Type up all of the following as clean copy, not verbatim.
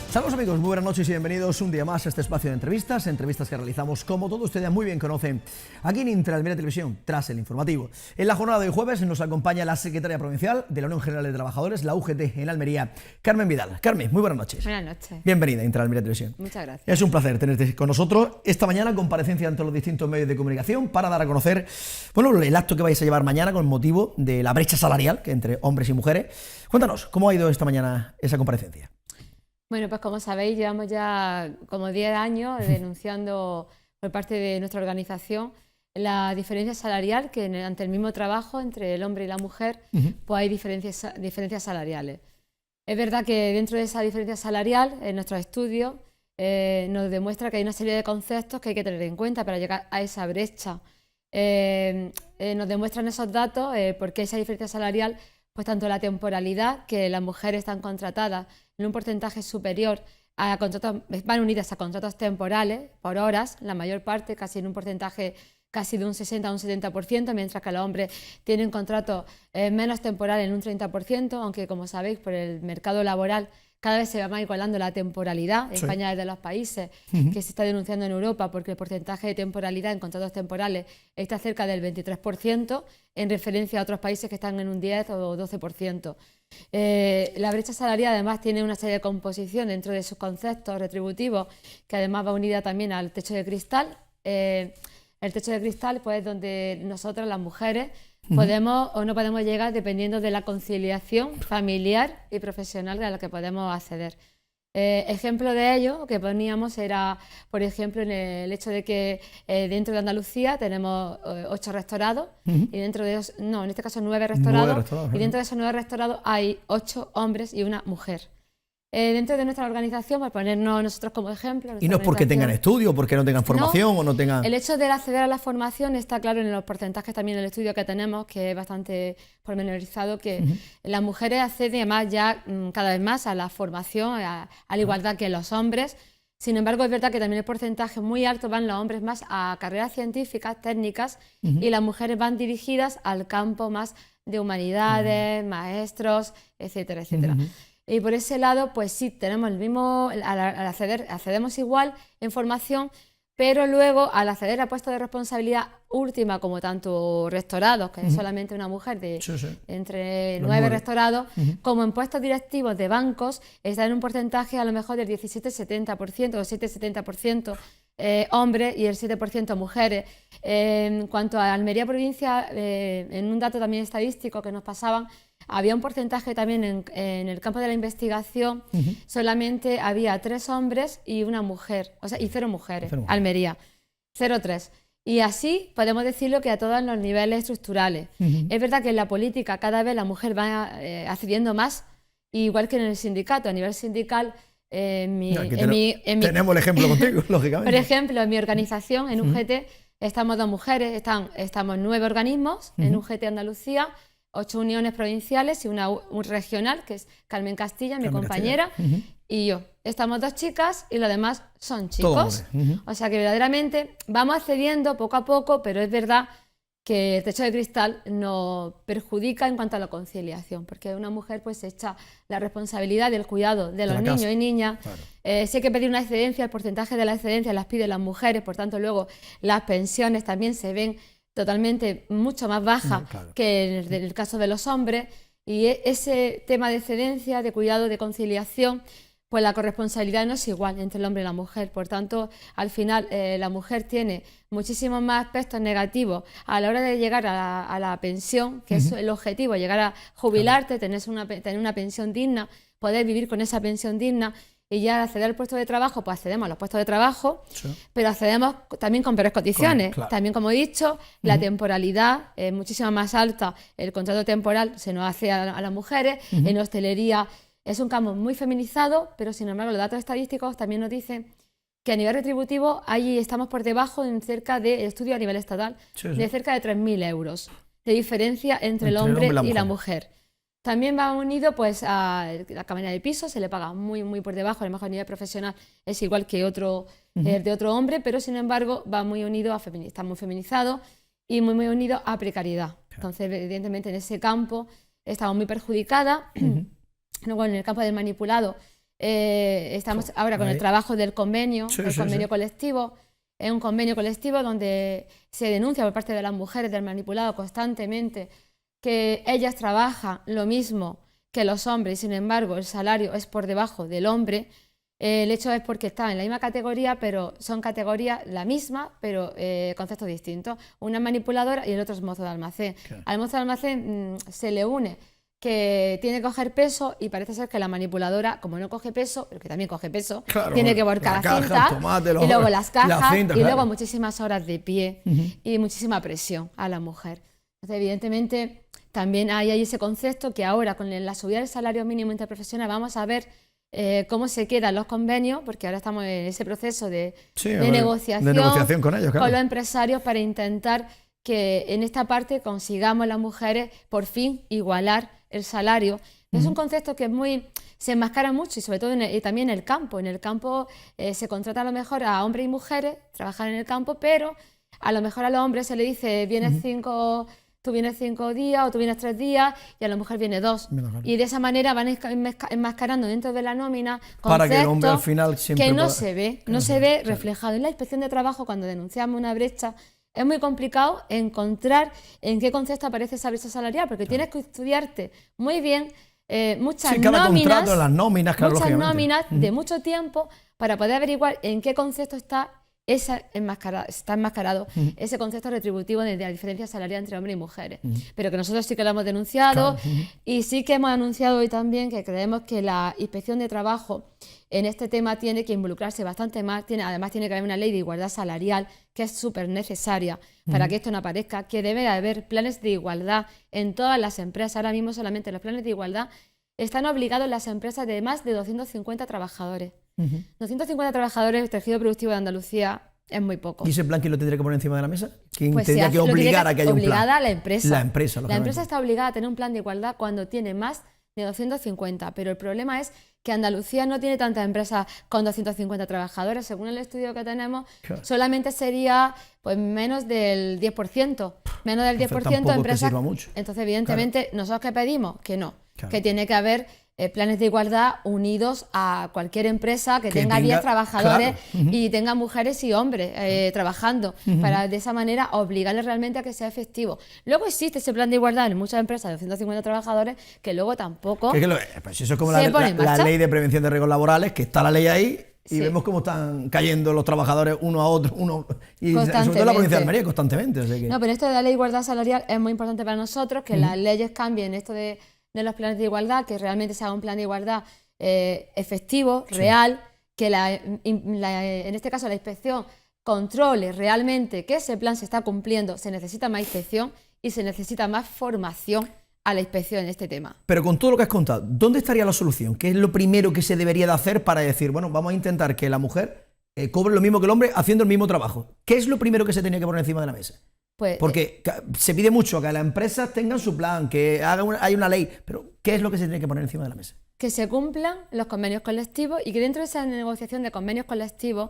Saludos amigos, muy buenas noches y bienvenidos un día más a este espacio de entrevistas que realizamos, como todos ustedes ya muy bien conocen, aquí en Intraalmería Televisión, tras el informativo. En la jornada de hoy jueves nos acompaña la secretaria provincial de la Unión General de Trabajadores, la UGT en Almería, Carmen Vidal. Carmen, muy buenas noches. Buenas noches. Bienvenida a Intraalmería Televisión. Muchas gracias. Es un placer tenerte con nosotros. Esta mañana comparecencia ante los distintos medios de comunicación para dar a conocer, bueno, el acto que vais a llevar mañana con motivo de la brecha salarial que entre hombres y mujeres. Cuéntanos, ¿cómo ha ido esta mañana esa comparecencia? Bueno, pues como sabéis, llevamos ya como 10 años denunciando por parte de nuestra organización la diferencia salarial, que ante el mismo trabajo entre el hombre y la mujer, pues hay diferencias salariales. Es verdad que dentro de esa diferencia salarial, en nuestros estudios, nos demuestra que hay una serie de conceptos que hay que tener en cuenta para llegar a esa brecha. Nos demuestran esos datos porque esa diferencia salarial, pues tanto la temporalidad, que las mujeres están contratadas en un porcentaje superior a contratos, van unidas a contratos temporales por horas, la mayor parte, casi en un porcentaje casi de un 60 a un 70%, mientras que los hombres tienen contratos menos temporales en un 30%, aunque como sabéis, por el mercado laboral cada vez se va más igualando la temporalidad. Sí. España es de los países que se está denunciando en Europa porque el porcentaje de temporalidad en contratos temporales está cerca del 23%, en referencia a otros países que están en un 10 o 12%. La brecha salarial además tiene una serie de composición dentro de sus conceptos retributivos, que además va unida también al techo de cristal. El techo de cristal, pues, es donde nosotras, las mujeres, podemos o no podemos llegar dependiendo de la conciliación familiar y profesional a la que podemos acceder. Ejemplo de ello que poníamos era, por ejemplo, en el hecho de que dentro de Andalucía tenemos 8 restaurados y dentro de ellos, no, en este caso 9 restaurados, y dentro de esos 9 restaurados hay 8 hombres y una mujer. Dentro de nuestra organización, por ponernos nosotros como ejemplo... Y no es porque tengan estudio, porque no tengan formación o no tengan... El hecho de acceder a la formación está claro en los porcentajes también del estudio que tenemos, que es bastante pormenorizado, que las mujeres acceden además ya cada vez más a la formación, a la igualdad que los hombres. Sin embargo, es verdad que también el porcentaje muy alto van los hombres más a carreras científicas, técnicas, y las mujeres van dirigidas al campo más de humanidades, maestros, etcétera, etcétera. Y por ese lado, pues sí, tenemos el mismo, al acceder, accedemos igual en formación, pero luego al acceder a puestos de responsabilidad última, como tanto restaurados, que es solamente una mujer de entre 9 restaurados, como en puestos directivos de bancos, está en un porcentaje a lo mejor del 17-70% o 7-70% hombres y el 7% mujeres. En cuanto a Almería provincia, en un dato también estadístico que nos pasaban, había un porcentaje también en el campo de la investigación, solamente había 3 hombres y una mujer, o sea, y 0 mujeres, Almería, 0,3. Y así podemos decirlo que a todos los niveles estructurales. Es verdad que en la política cada vez la mujer va accediendo más, igual que en el sindicato. A nivel sindical, tenemos el ejemplo contigo, lógicamente. Por ejemplo, en mi organización, en UGT, estamos 2 mujeres, estamos 9 organismos en UGT Andalucía, 8 uniones provinciales y un regional, que es Carmen Castilla, mi compañera, y yo. Estamos 2 chicas y los demás son chicos. O sea que verdaderamente vamos accediendo poco a poco, pero es verdad que el techo de cristal nos perjudica en cuanto a la conciliación, porque una mujer pues echa la responsabilidad del cuidado de los niños y niñas. Claro. Si hay que pedir una excedencia, el porcentaje de la excedencia las piden las mujeres, por tanto luego las pensiones también se ven totalmente mucho más baja que en el caso de los hombres, y ese tema de excedencia, de cuidado, de conciliación, pues la corresponsabilidad no es igual entre el hombre y la mujer. Por tanto, al final la mujer tiene muchísimos más aspectos negativos a la hora de llegar a la pensión, que es el objetivo, llegar a jubilarte, tener una pensión digna, poder vivir con esa pensión digna. Y ya al acceder al puesto de trabajo, pues accedemos a los puestos de trabajo, pero accedemos también con peores condiciones. También, como he dicho, la temporalidad es muchísimo más alta. El contrato temporal se nos hace a las mujeres. En hostelería es un campo muy feminizado, pero sin embargo los datos estadísticos también nos dicen que a nivel retributivo ahí estamos por debajo en cerca de estudio a nivel estatal, de cerca de 3.000 euros de diferencia entre el hombre y la mujer. También va unido pues a la camarera de piso, se le paga muy por debajo, a lo mejor a nivel profesional es igual que otro de otro hombre, pero sin embargo va muy unido a está muy feminizado y muy unido a precariedad. Entonces, evidentemente en ese campo estamos muy perjudicadas. Luego en el campo del manipulado Estamos ahora con el trabajo del convenio, el convenio colectivo. Es un convenio colectivo donde se denuncia por parte de las mujeres del manipulado constantemente que ellas trabajan lo mismo que los hombres y sin embargo el salario es por debajo del hombre. El hecho es porque están en la misma categoría, pero son categorías la misma, pero conceptos distintos. Una es manipuladora y el otro es mozo de almacén. Claro. Al mozo de almacén se le une que tiene que coger peso y parece ser que la manipuladora, como no coge peso, pero que también coge peso, claro, tiene que volcar la cinta, tomate, y luego las cajas cinta, y luego muchísimas horas de pie y muchísima presión a la mujer. Entonces, evidentemente, también hay ese concepto que ahora con la subida del salario mínimo interprofesional vamos a ver cómo se quedan los convenios, porque ahora estamos en ese proceso de negociación con ellos, claro, con los empresarios para intentar que en esta parte consigamos las mujeres por fin igualar el salario. Es un concepto que se enmascara mucho y sobre todo y también en el campo. En el campo se contrata a lo mejor a hombres y mujeres, trabajan en el campo, pero a lo mejor a los hombres se le dice tú vienes 5 días o tú vienes 3 días y a la mujer viene 2. Y de esa manera van enmascarando dentro de la nómina conceptos para que el hombre al final siempre que no se ve reflejado. En la inspección de trabajo, cuando denunciamos una brecha, es muy complicado encontrar en qué concepto aparece esa brecha salarial, porque tienes que estudiarte muy bien muchas nóminas de mucho tiempo para poder averiguar en qué concepto está enmascarado ese concepto retributivo de la diferencia salarial entre hombres y mujeres. Pero que nosotros sí que lo hemos denunciado, y sí que hemos anunciado hoy también que creemos que la inspección de trabajo en este tema tiene que involucrarse bastante más. Además tiene que haber una ley de igualdad salarial que es súper necesaria para que esto no aparezca, que debe haber planes de igualdad en todas las empresas. Ahora mismo solamente los planes de igualdad están obligados las empresas de más de 250 trabajadores. 250 trabajadores, el tejido productivo de Andalucía es muy poco. ¿Y ese plan quién lo tendría que poner encima de la mesa? ¿Quién tendría que obligar a que haya un plan? Obligada la empresa. La empresa está obligada a tener un plan de igualdad cuando tiene más de 250, pero el problema es que Andalucía no tiene tantas empresas con 250 trabajadores. Según el estudio que tenemos, solamente sería pues menos del 10%. Menos del 10% de empresas. Entonces, evidentemente, nosotros ¿qué pedimos? Que no. Que tiene que haber planes de igualdad unidos a cualquier empresa que tenga 10 trabajadores y tenga mujeres y hombres trabajando, para de esa manera obligarles realmente a que sea efectivo. Luego existe ese plan de igualdad en muchas empresas de 250 trabajadores que luego tampoco pues eso es como la ley de prevención de riesgos laborales, que está la ley ahí y vemos cómo están cayendo los trabajadores uno a otro, y sobre todo en la provincia de Almería constantemente. Así que... No, pero esto de la ley de igualdad salarial es muy importante para nosotros, que las leyes cambien esto de los planes de igualdad, que realmente se haga un plan de igualdad efectivo, real, que en este caso la inspección controle realmente que ese plan se está cumpliendo. Se necesita más inspección y se necesita más formación a la inspección en este tema. Pero con todo lo que has contado, ¿dónde estaría la solución? ¿Qué es lo primero que se debería de hacer para decir, bueno, vamos a intentar que la mujer cobre lo mismo que el hombre haciendo el mismo trabajo? ¿Qué es lo primero que se tenía que poner encima de la mesa? Porque se pide mucho que las empresas tengan su plan, que hay una ley, pero ¿qué es lo que se tiene que poner encima de la mesa? Que se cumplan los convenios colectivos y que dentro de esa negociación de convenios colectivos,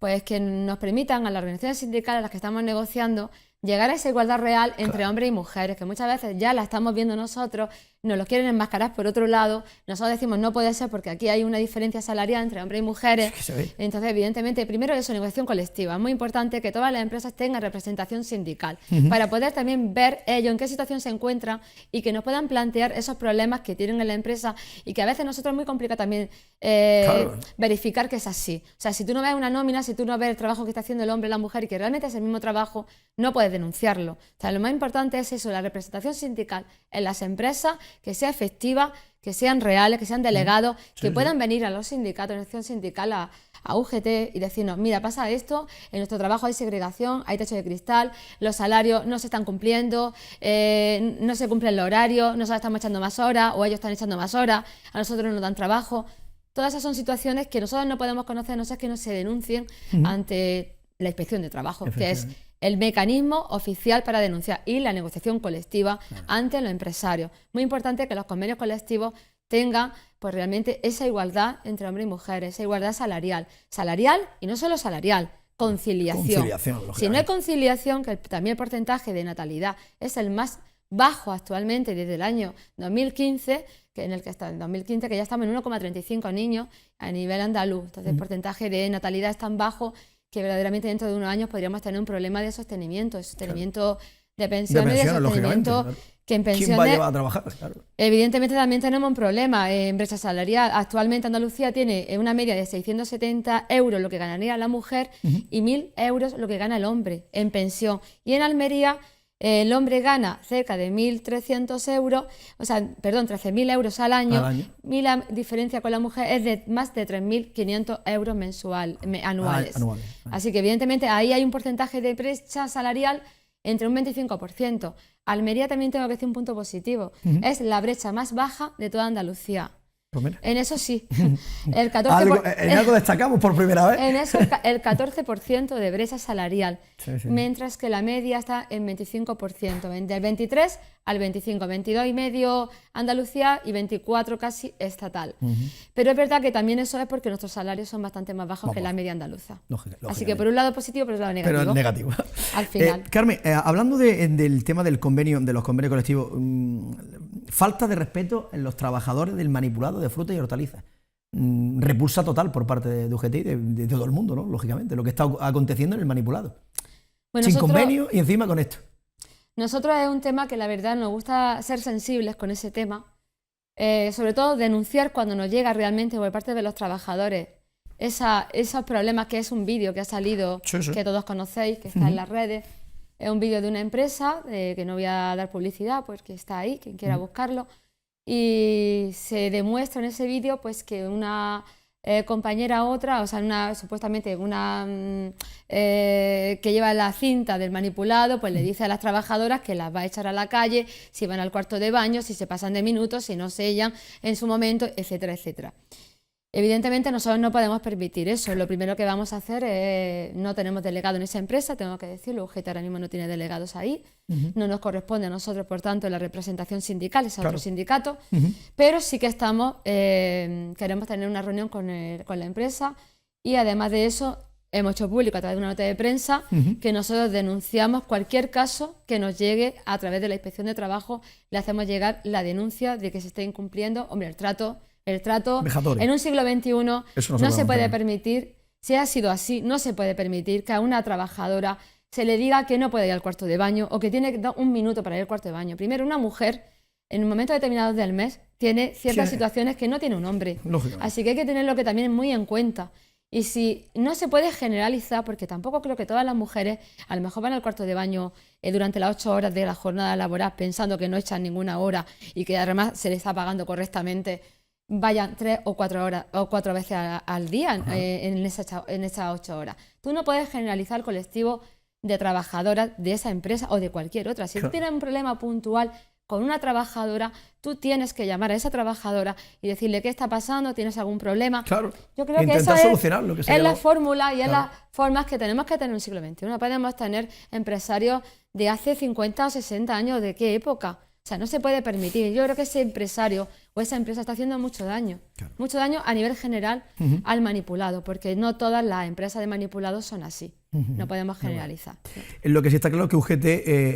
pues que nos permitan a las organizaciones sindicales a las que estamos negociando llegar a esa igualdad real entre hombres y mujeres, que muchas veces ya la estamos viendo nosotros, nos lo quieren enmascarar por otro lado. Nosotros decimos no puede ser porque aquí hay una diferencia salarial entre hombres y mujeres. Entonces, evidentemente, primero eso, negociación colectiva. Es muy importante que todas las empresas tengan representación sindical para poder también ver ellos en qué situación se encuentran y que nos puedan plantear esos problemas que tienen en la empresa, y que a veces nosotros es muy complicado también verificar que es así. O sea, si tú no ves una nómina, si tú no ves el trabajo que está haciendo el hombre y la mujer y que realmente es el mismo trabajo, no puedes denunciarlo. O sea, lo más importante es eso, la representación sindical en las empresas, que sea efectiva, que sean reales, que sean delegados, que puedan venir a los sindicatos, a la acción sindical, a UGT y decirnos, mira, pasa esto, en nuestro trabajo hay segregación, hay techo de cristal, los salarios no se están cumpliendo, no se cumplen los horarios, nosotros estamos echando más horas o ellos están echando más horas, a nosotros no nos dan trabajo. Todas esas son situaciones que nosotros no podemos conocer, no sé, que no se denuncien ante la inspección de trabajo, que es el mecanismo oficial para denunciar, y la negociación colectiva ante los empresarios. Muy importante que los convenios colectivos tengan pues realmente esa igualdad entre hombres y mujeres, esa igualdad salarial y no solo salarial, conciliación. Si no hay conciliación, que también el porcentaje de natalidad es el más bajo actualmente desde el año 2015, en el que está en 2015, que ya estamos en 1,35 niños a nivel andaluz. Entonces el porcentaje de natalidad es tan bajo que verdaderamente dentro de unos años podríamos tener un problema de sostenimiento de pensiones, de sostenimiento, claro. que en pensiones... ¿Quién va a llevar a trabajar? Claro. Evidentemente también tenemos un problema en brecha salarial. Actualmente Andalucía tiene una media de 670 euros lo que ganaría la mujer y 1.000 euros lo que gana el hombre en pensión. Y en Almería el hombre gana cerca de 1.300 euros, o sea, perdón, 13.000 euros al año. Y la diferencia con la mujer es de más de 3.500 euros anuales. Así que evidentemente ahí hay un porcentaje de brecha salarial entre un 25%. Almería también tengo que decir un punto positivo. Es la brecha más baja de toda Andalucía. Pues en eso sí, el 14%, en algo destacamos por primera vez. En eso el 14% de brecha salarial, mientras que la media está en 25%, del 23 al 25, 22,5 Andalucía y 24 casi estatal. Pero es verdad que también eso es porque nuestros salarios son bastante más bajos que la media andaluza. Así que por un lado positivo, por otro lado negativo. Pero negativo. Al final. Carmen, hablando del tema del convenio, de los convenios colectivos, falta de respeto en los trabajadores del manipulado de frutas y hortalizas. Repulsa total por parte de UGT y de todo el mundo, ¿no? Lógicamente, lo que está aconteciendo en el manipulado. Sin convenio y encima con esto. Nosotros es un tema que la verdad nos gusta ser sensibles con ese tema, sobre todo denunciar cuando nos llega realmente por parte de los trabajadores esos problemas, que es un vídeo que ha salido, que todos conocéis, que está en las redes. Es un vídeo de una empresa, que no voy a dar publicidad, pues que está ahí, quien quiera buscarlo, y se demuestra en ese vídeo pues que una compañera otra, o sea, supuestamente una que lleva la cinta del manipulado, pues le dice a las trabajadoras que las va a echar a la calle si van al cuarto de baño, si se pasan de minutos, si no sellan en su momento, etcétera, etcétera. Evidentemente nosotros no podemos permitir eso. Lo primero que vamos a hacer es, no tenemos delegado en esa empresa, tengo que decirlo, UGT ahora mismo no tiene delegados ahí, no nos corresponde a nosotros, por tanto, la representación sindical, es a otro sindicato, pero sí que queremos tener una reunión con la empresa y además de eso hemos hecho público a través de una nota de prensa que nosotros denunciamos cualquier caso que nos llegue a través de la Inspección de Trabajo, le hacemos llegar la denuncia de que se esté incumpliendo, hombre, el trato en un siglo XXI no se puede permitir, si ha sido así, no se puede permitir que a una trabajadora se le diga que no puede ir al cuarto de baño o que tiene un minuto para ir al cuarto de baño. Primero, una mujer en un momento determinado del mes tiene ciertas situaciones que no tiene un hombre. Así que hay que tenerlo que también muy en cuenta. Y si no se puede generalizar, porque tampoco creo que todas las mujeres a lo mejor van al cuarto de baño durante las 8 horas de la jornada laboral pensando que no echan ninguna hora y que además se les está pagando correctamente, vayan 3 o 4 horas o 4 veces al día en esas 8 horas. Tú no puedes generalizar el colectivo de trabajadoras de esa empresa o de cualquier otra. Si tú tienes un problema puntual con una trabajadora, tú tienes que llamar a esa trabajadora y decirle qué está pasando, tienes algún problema. Claro. Yo creo que eso es la fórmula y claro, es las formas que tenemos que tener en el siglo XXI. No podemos tener empresarios de hace 50 o 60 años, ¿de qué época? O sea, no se puede permitir. Yo creo que ese empresario o esa empresa está haciendo mucho daño a nivel general al manipulado, porque no todas las empresas de manipulados son así. No podemos generalizar. Lo que sí está claro es que UGT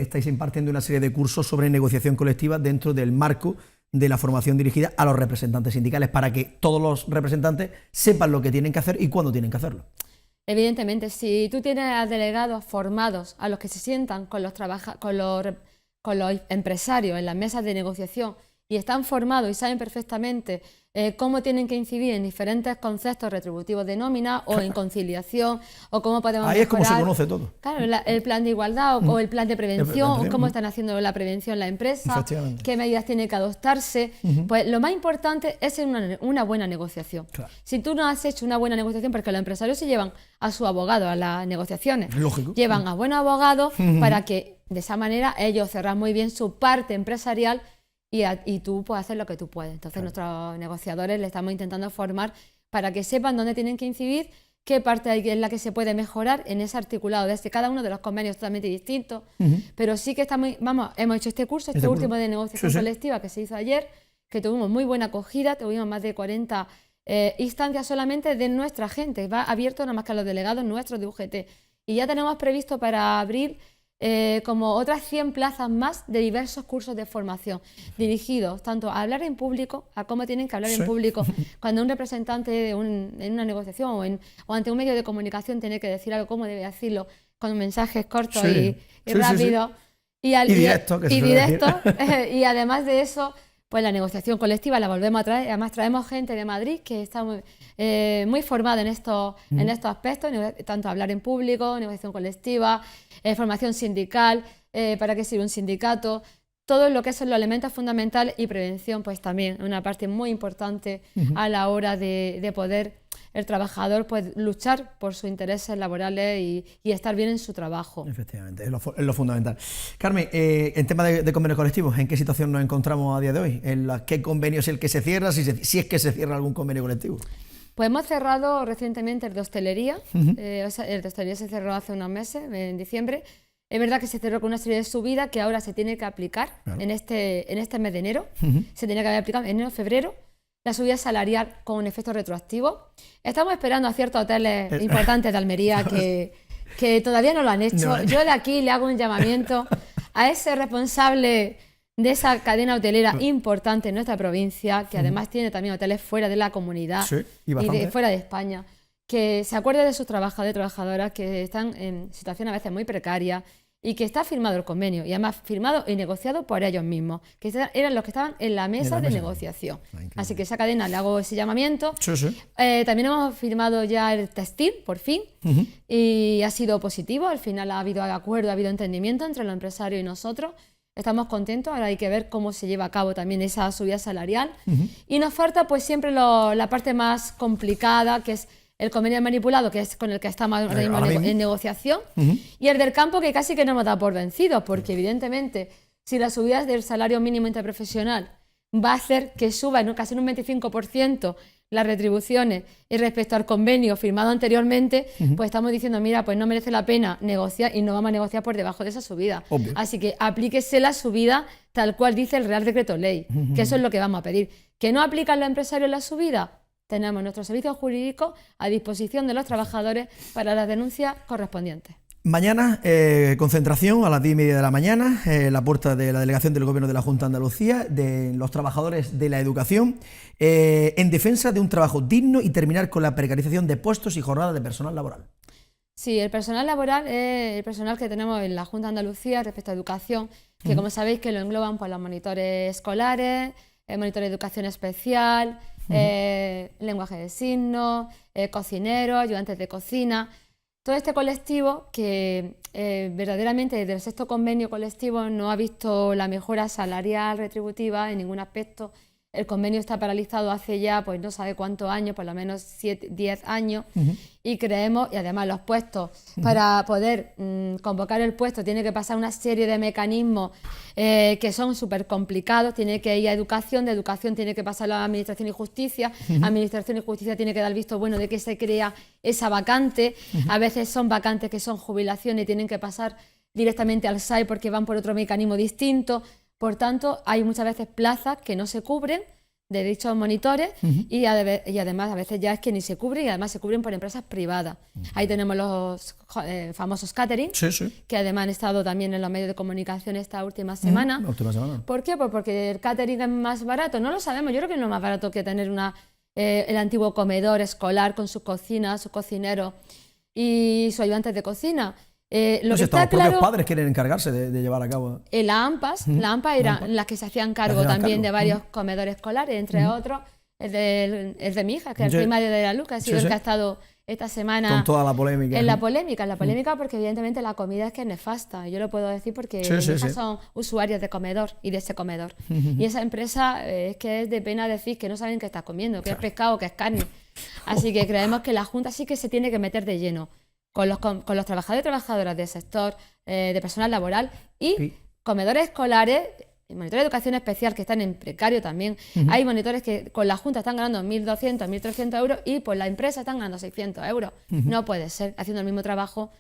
estáis impartiendo una serie de cursos sobre negociación colectiva dentro del marco de la formación dirigida a los representantes sindicales, para que todos los representantes sepan lo que tienen que hacer y cuándo tienen que hacerlo. Evidentemente, si tú tienes a delegados formados a los que se sientan con los empresarios en las mesas de negociación y están formados y saben perfectamente cómo tienen que incidir en diferentes conceptos retributivos de nómina o en conciliación, o cómo podemos mejorar. Ahí es como se conoce todo. Claro, el plan de igualdad o el plan de prevención, o cómo están haciendo la prevención en la empresa, qué medidas tiene que adoptarse. Pues lo más importante es una buena negociación. Claro. Si tú no has hecho una buena negociación, porque los empresarios se llevan a su abogado a las negociaciones, llevan a buenos abogados para que de esa manera ellos cerran muy bien su parte empresarial y tú puedes hacer lo que tú puedes. Entonces nuestros negociadores le estamos intentando formar para que sepan dónde tienen que incidir, qué parte es la que se puede mejorar en ese articulado desde cada uno de los convenios totalmente distintos. Pero sí que hemos hecho este curso, este último de negociación colectiva que se hizo ayer, que tuvimos muy buena acogida, tuvimos más de 40 instancias solamente de nuestra gente, va abierto nada más que a los delegados nuestros de UGT. Y ya tenemos previsto para abril como otras 100 plazas más de diversos cursos de formación, dirigidos tanto a hablar en público, a cómo tienen que hablar en público, cuando un representante en una negociación o ante un medio de comunicación tiene que decir algo, cómo debe decirlo, con mensajes cortos y rápidos. Y directo, y además de eso, pues la negociación colectiva la volvemos a traer. Además traemos gente de Madrid que está muy formada en estos aspectos, tanto hablar en público, negociación colectiva, formación sindical, para qué sirve un sindicato, todo lo que son los elementos fundamentales, y prevención pues también una parte muy importante a la hora de poder el trabajador pues luchar por sus intereses laborales y estar bien en su trabajo. Efectivamente, es lo fundamental. Carmen, en tema de convenios colectivos, ¿en qué situación nos encontramos a día de hoy? ¿Qué convenio es el que se cierra, si es que se cierra algún convenio colectivo? Pues hemos cerrado recientemente el de hostelería. El de hostelería se cerró hace unos meses, en diciembre. Es verdad que se cerró con una serie de subidas que ahora se tiene que aplicar en este mes de enero. Se tenía que haber aplicado en enero, febrero. La subida salarial con efecto retroactivo. Estamos esperando a ciertos hoteles importantes de Almería que todavía no lo han hecho. Yo de aquí le hago un llamamiento a ese responsable de esa cadena hotelera importante en nuestra provincia, que además tiene también hoteles fuera de la comunidad y fuera de España, que se acuerde de sus trabajadores y trabajadoras que están en situaciones a veces muy precarias, y que está firmado el convenio, y además firmado y negociado por ellos mismos, que eran los que estaban en la mesa de negociación. Así que esa cadena le hago ese llamamiento. También hemos firmado ya el textil, por fin, y ha sido positivo. Al final ha habido acuerdo, ha habido entendimiento entre los empresarios y nosotros. Estamos contentos. Ahora hay que ver cómo se lleva a cabo también esa subida salarial. Y nos falta pues siempre la parte más complicada, que es el convenio manipulado, que es con el que estamos ahora mismo en negociación, y el del campo, que casi que no hemos dado por vencidos, porque evidentemente si la subida del salario mínimo interprofesional va a hacer que suba casi en un 25% las retribuciones respecto al convenio firmado anteriormente, pues estamos diciendo, mira, pues no merece la pena negociar y no vamos a negociar por debajo de esa subida. Obvio. Así que aplíquese la subida tal cual dice el Real Decreto Ley, que eso es lo que vamos a pedir. ¿Que no aplican los empresarios la subida? Tenemos nuestros servicios jurídicos a disposición de los trabajadores para las denuncias correspondientes. Mañana, concentración a las 10:30 de la mañana, la puerta de la delegación del Gobierno de la Junta de Andalucía, de los trabajadores de la educación, en defensa de un trabajo digno y terminar con la precarización de puestos y jornadas de personal laboral. Sí, el personal laboral es el personal que tenemos en la Junta de Andalucía respecto a educación, que como sabéis que lo engloban pues, los monitores escolares, monitores de educación especial, lenguaje de signos, cocineros, ayudantes de cocina. Todo este colectivo que verdaderamente desde el sexto convenio colectivo no ha visto la mejora salarial retributiva en ningún aspecto. El convenio está paralizado hace ya pues no sabe cuántos años, por lo menos 10 años, y creemos, y además los puestos, para poder convocar el puesto tiene que pasar una serie de mecanismos que son súper complicados, tiene que ir a educación, de educación tiene que pasar a la Administración y Justicia, Administración y Justicia tiene que dar el visto bueno de que se crea esa vacante, a veces son vacantes que son jubilaciones y tienen que pasar directamente al SAI porque van por otro mecanismo distinto. Por tanto, hay muchas veces plazas que no se cubren de dichos monitores y además a veces ya es que ni se cubren y además se cubren por empresas privadas. Ahí tenemos los famosos catering, que además han estado también en los medios de comunicación esta última semana. ¿Por qué? Pues porque el catering es más barato. No lo sabemos, yo creo que no es más barato que tener el antiguo comedor escolar con sus cocinas, sus cocineros y sus ayudantes de cocina. Los propios padres quieren encargarse de llevar a cabo. La AMPAs eran las que se hacían cargo también de varios comedores escolares, entre otros el de mi hija, que es el primario de la Luz, que ha sido el que ha estado esta semana con toda la polémica. En la polémica porque evidentemente la comida es que es nefasta. Yo lo puedo decir porque mis hijas son usuarias de comedor y de ese comedor. Y esa empresa es que es de pena decir que no saben qué está comiendo, que es pescado, que es carne. Así que creemos que la Junta sí que se tiene que meter de lleno con los trabajadores y trabajadoras del sector de personal laboral y comedores escolares, monitores de educación especial que están en precario también. Hay monitores que con la Junta están ganando 1.200, 1.300 euros y por la empresa están ganando 600 euros. No puede ser, haciendo el mismo trabajo.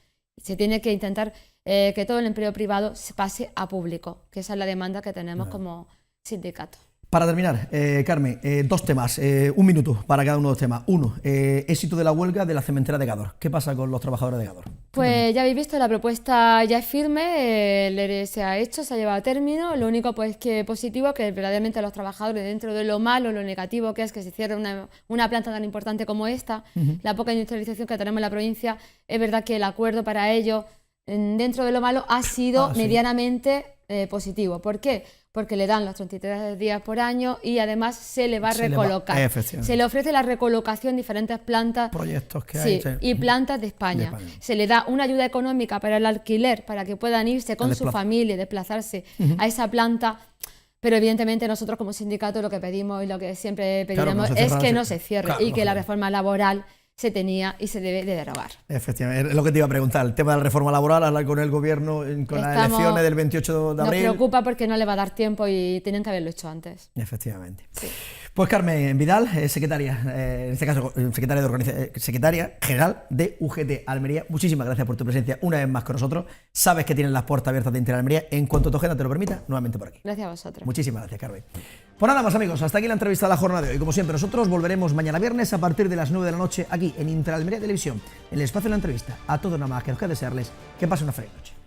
Se tiene que intentar que todo el empleo privado se pase a público, que esa es la demanda que tenemos como sindicato. Para terminar, Carmen, dos temas, un minuto para cada uno de los temas. Uno, éxito de la huelga de la cementera de Gádor. ¿Qué pasa con los trabajadores de Gádor? Pues ya habéis visto, la propuesta ya es firme, el ERE se ha hecho, se ha llevado a término. Lo único pues que positivo que verdaderamente los trabajadores, dentro de lo malo, lo negativo que es que se cierre una planta tan importante como esta, la poca industrialización que tenemos en la provincia, es verdad que el acuerdo para ello, dentro de lo malo, ha sido medianamente positivo. ¿Por qué? Porque le dan los 33 días por año y además se le va a recolocar. Se le ofrece la recolocación en diferentes plantas, proyectos que hay, y plantas de España. Se le da una ayuda económica para el alquiler, para que puedan irse con su familia y desplazarse a esa planta. Pero evidentemente nosotros como sindicato lo que pedimos y lo que siempre pediremos es que no se cierre y que la reforma laboral se tenía y se debe de derogar. Efectivamente, es lo que te iba a preguntar, el tema de la reforma laboral, hablar con el gobierno, con las elecciones del 28 de abril. Nos preocupa porque no le va a dar tiempo y tienen que haberlo hecho antes. Efectivamente. Sí. Pues Carmen Vidal, secretaria, en este caso secretaria general de UGT Almería, muchísimas gracias por tu presencia una vez más con nosotros. Sabes que tienen las puertas abiertas de Inter Almería. En cuanto tu agenda te lo permita, nuevamente por aquí. Gracias a vosotros. Muchísimas gracias, Carmen. Pues nada más, amigos, hasta aquí la entrevista de la jornada de hoy. Como siempre, nosotros volveremos mañana viernes a partir de las 9 de la noche aquí en Inter Almería Televisión, en el espacio de la entrevista. A todos nada más que nos queda desearles que pasen una feliz noche.